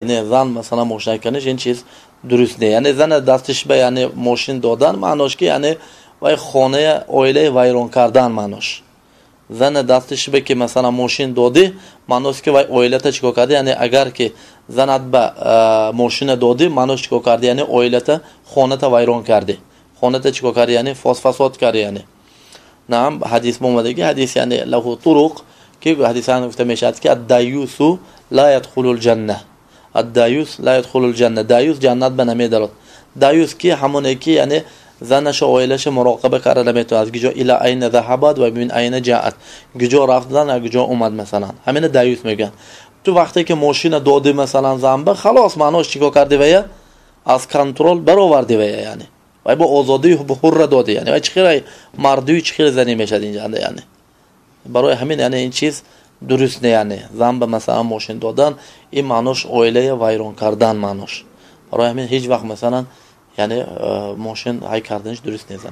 یعنی زن مثلا ماشین کنش این چیز درست نه. یعنی زن دستش به یعنی ماشین دادن معناش که یعنی وای خانه عائله ویران کردن معناش. زن دستش به که مثلا ماشین داده معناش که وای عائلت چیکار کرده. یعنی اگر که زنت به ماشین داده معناش چیکار کرده یعنی عائلت خانه تا ویران کرده. خانه تا چیکار کرده یعنی فساد کرده. یعنی نعم حدیث اومده که حدیث یعنی له طرق که حدیث گفته میشه که الدیوس لا يدخل الجنه. الدیوس لا يدخل الجنه. دیوس جنت به نمیدارد. دیوس کی همونه کی یعنی زنش و عائلش مراقبه کرده نمیتونه از کجا الی عین ذهبت و ببین عین جاءت کجا رفتن و کجا اومد مثلا همین دیوس میگن. تو وقتی که ماشین داده مثلا زنبه خلاص معناش چیکار کرده ویا از کنترل برآورده ویا یعنی و با آزادی و حر داده یعنی چخیره مردی چخیره زنی میشد اینجا یعنی برای همین یعنی این چیز درست نه. یعنی زن به مثلا ماشین دادن این معناش عائله ویران کردن معناش. برای همین هیچ وقت مثلا یعنی ماشین های کردنش درست نیست.